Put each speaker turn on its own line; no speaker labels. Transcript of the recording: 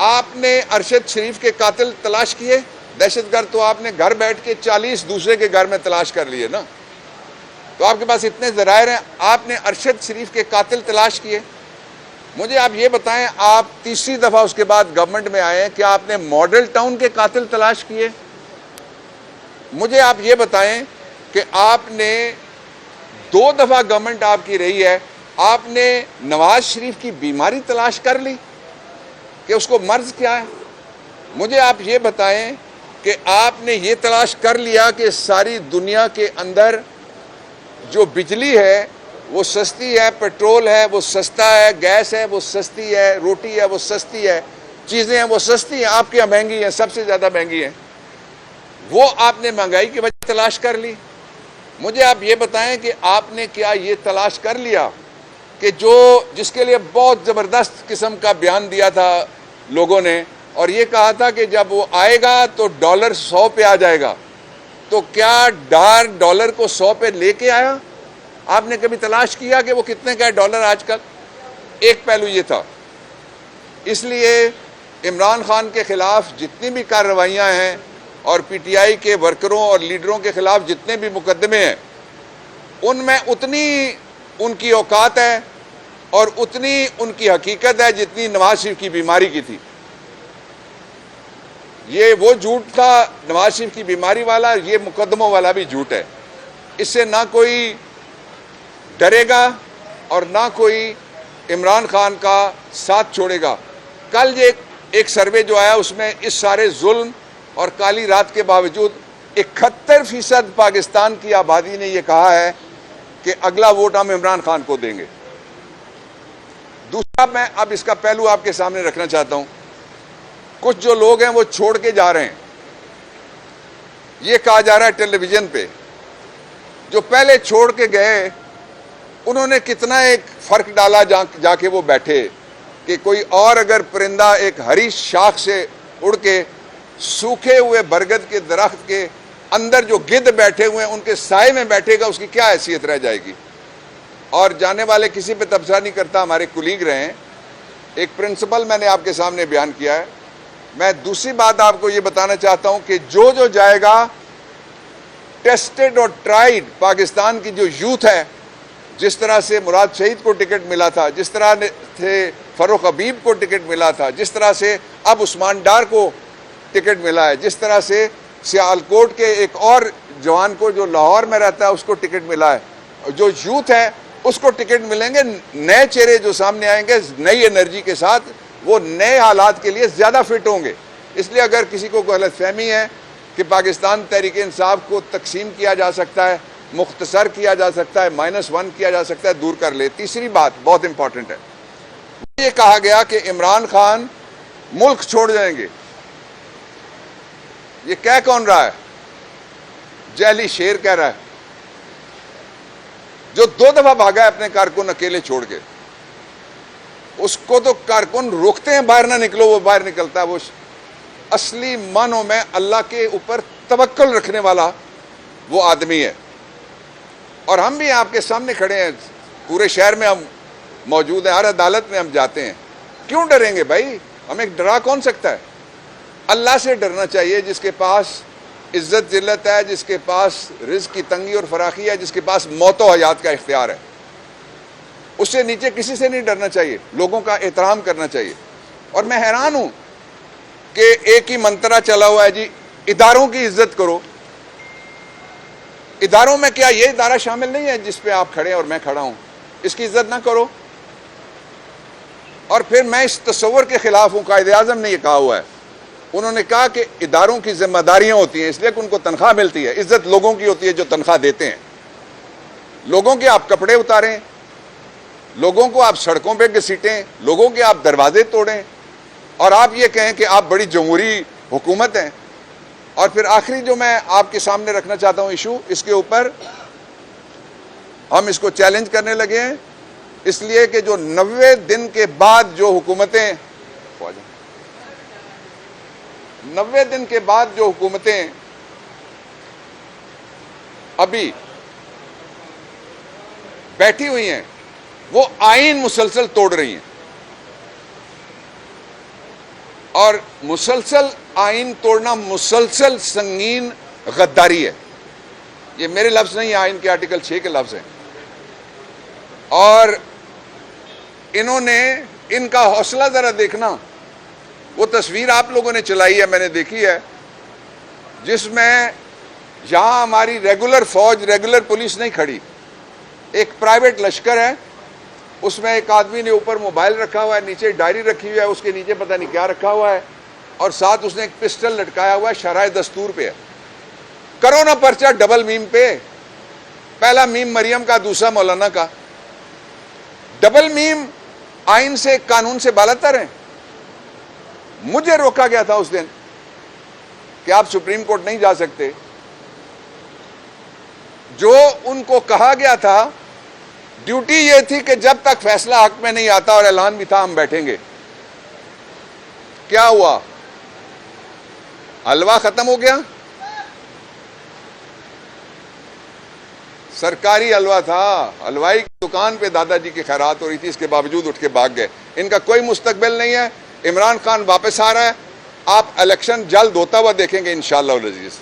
आपने अरशद शरीफ के कातिल तलाश किए? दहशतगर्द तो आपने घर बैठ के 40 दूसरे के घर में तलाश कर लिए ना। तो आपके पास इतने ज़रायर हैं, आपने अरशद शरीफ के कातिल तलाश किए? मुझे आप ये बताएं, आप तीसरी दफ़ा उसके बाद गवर्नमेंट में आए हैं, क्या आपने मॉडल टाउन के कातिल तलाश किए? मुझे आप ये बताएं कि आपने 2 दफ़ा गवर्नमेंट आपकी रही है, आपने नवाज शरीफ की बीमारी तलाश कर ली कि उसको मर्ज क्या है? मुझे आप ये बताएं कि आपने ये तलाश कर लिया कि सारी दुनिया के अंदर जो बिजली है वो सस्ती है, पेट्रोल है वो सस्ता है, गैस है वो सस्ती है, रोटी है वो सस्ती है, चीज़ें हैं वो सस्ती हैं, आपके यहाँ महंगी हैं, सबसे ज़्यादा महंगी हैं। वो आपने महंगाई की वजह तलाश कर ली। मुझे आप ये बताएं कि आपने क्या ये तलाश कर लिया कि जिसके लिए बहुत ज़बरदस्त किस्म का बयान दिया था लोगों ने, और ये कहा था कि जब वो आएगा तो डॉलर 100 पे आ जाएगा, तो क्या डॉलर को 100 पे लेके आया? आपने कभी तलाश किया कि वो कितने का है डॉलर आजकल? एक पहलू ये था। इसलिए इमरान खान के खिलाफ जितनी भी कार्रवाइयाँ हैं और पीटीआई के वर्करों और लीडरों के खिलाफ जितने भी मुकदमे हैं, उनमें उतनी उनकी औकात है और उतनी उनकी हकीकत है जितनी नवाज शरीफ की बीमारी की थी। ये वो झूठ था नवाज शरीफ की बीमारी वाला, ये मुकदमों वाला भी झूठ है। इससे ना कोई डरेगा और ना कोई इमरान खान का साथ छोड़ेगा। कल ये एक सर्वे जो आया उसमें इस सारे जुल्म और काली रात के बावजूद 71% पाकिस्तान की आबादी ने यह कहा है कि अगला वोट हम इमरान खान को देंगे। दूसरा, मैं अब इसका पहलू आपके सामने रखना चाहता हूं। कुछ जो लोग हैं वो छोड़ के जा रहे हैं। ये कहा जा रहा है टेलीविजन पे, जो पहले छोड़ के गए उन्होंने कितना एक फर्क डाला जाके वो बैठे कि कोई और अगर परिंदा एक हरी शाख से उड़ के सूखे हुए बरगद के दरख्त के अंदर जो गिद्ध बैठे हुए हैं उनके साए में बैठेगा, उसकी क्या हैसियत रह जाएगी? और जाने वाले किसी पे तबसरा नहीं करता, हमारे कुलीग रहे हैं। एक प्रिंसिपल मैंने आपके सामने बयान किया है। मैं दूसरी बात आपको ये बताना चाहता हूं कि जो जाएगा टेस्टेड और ट्राइड पाकिस्तान की जो यूथ है, जिस तरह से मुराद शहीद को टिकट मिला था, जिस तरह से फरूख हबीब को टिकट मिला था, जिस तरह से अब उस्मान डार को टिकट मिला है, जिस तरह से सियालकोट के एक और जवान को जो लाहौर में रहता है उसको टिकट मिला है, जो यूथ है उसको टिकट मिलेंगे। नए चेहरे जो सामने आएंगे नई एनर्जी के साथ, वो नए हालात के लिए ज़्यादा फिट होंगे। इसलिए अगर किसी को गलतफहमी है कि पाकिस्तान तहरीक इंसाफ को तकसीम किया जा सकता है, मुख्तसर किया जा सकता है, -1 किया जा सकता है, दूर कर ले। तीसरी बात बहुत इंपॉर्टेंट है, ये कहा गया कि इमरान खान मुल्क छोड़ जाएंगे। ये कह कौन रहा है? जैली शेर कह रहा है, जो 2 दफा भागा है अपने कारकुन अकेले छोड़ के। उसको तो कारकुन रोकते हैं बाहर ना निकलो, वो बाहर निकलता है। वो असली मानों में अल्लाह के ऊपर तवक्कुल रखने वाला वो आदमी है। और हम भी आपके सामने खड़े हैं, पूरे शहर में हम मौजूद हैं, हर अदालत में हम जाते हैं। क्यों डरेंगे भाई? हमें डरा कौन सकता है? अल्लाह से डरना चाहिए, जिसके पास इज्जत जिल्लत है, जिसके पास रिज़्क़ की तंगी और फराखी है, जिसके पास मौत और हयात का इख्तियार है। उससे नीचे किसी से नहीं डरना चाहिए, लोगों का एहतराम करना चाहिए। और मैं हैरान हूं कि एक ही मंत्रा चला हुआ है जी, इदारों की इज्जत करो। इदारों में क्या ये इदारा शामिल नहीं है जिस पे आप खड़े हैं और मैं खड़ा हूं? इसकी इज्जत ना करो। और फिर मैं इस तस्वर के खिलाफ हूं। कायदे आज़म ने यह कहा हुआ है, उन्होंने कहा कि इदारों की जिम्मेदारियां होती हैं इसलिए कि उनको तनख्वाह मिलती है। इज्जत लोगों की होती है जो तनख्वाह देते हैं। लोगों के आप कपड़े उतारें, लोगों को आप सड़कों पे घसीटें, लोगों के आप दरवाजे तोड़ें, और आप ये कहें कि आप बड़ी जमहूरी हुकूमत हैं। और फिर आखिरी जो मैं आपके सामने रखना चाहता हूं इशू, इसके ऊपर हम इसको चैलेंज करने लगे हैं, इसलिए कि जो 90 दिन के बाद जो हुकूमतें 90 दिन के बाद जो हुकूमतें अभी बैठी हुई हैं, वो आईन मुसलसल तोड़ रही हैं। और मुसलसल आइन तोड़ना मुसलसल संगीन गद्दारी है। ये मेरे लफ्ज नहीं, आइन के आर्टिकल 6 के लफ्ज हैं। और इन्होंने, इनका हौसला जरा देखना, वो तस्वीर आप लोगों ने चलाई है, मैंने देखी है, जिसमें यहां हमारी रेगुलर फौज, रेगुलर पुलिस नहीं खड़ी, एक प्राइवेट लश्कर है, उसमें एक आदमी ने ऊपर मोबाइल रखा हुआ है, नीचे डायरी रखी हुई है, उसके नीचे पता नहीं क्या रखा हुआ है, और साथ उसने एक पिस्टल लटकाया हुआ है, शराय दस्तूर पे है। करो ना पर्चा डबल मीम पे, पहला मीम मरियम का, दूसरा मौलाना का। डबल मीम आइन से, कानून से बालातर है। मुझे रोका गया था उस दिन कि आप सुप्रीम कोर्ट नहीं जा सकते। जो उनको कहा गया था, ड्यूटी ये थी कि जब तक फैसला हक में नहीं आता, और ऐलान भी था हम बैठेंगे। क्या हुआ? हलवा खत्म हो गया। सरकारी हलवा था, हलवाई की दुकान पे दादाजी की खैरात हो रही थी, इसके बावजूद उठ के भाग गए। इनका कोई मुस्तकबिल नहीं है। इमरान खान वापस आ रहा है, आप इलेक्शन जल्द होता हुआ देखेंगे इंशाअल्लाह अज़ीज़।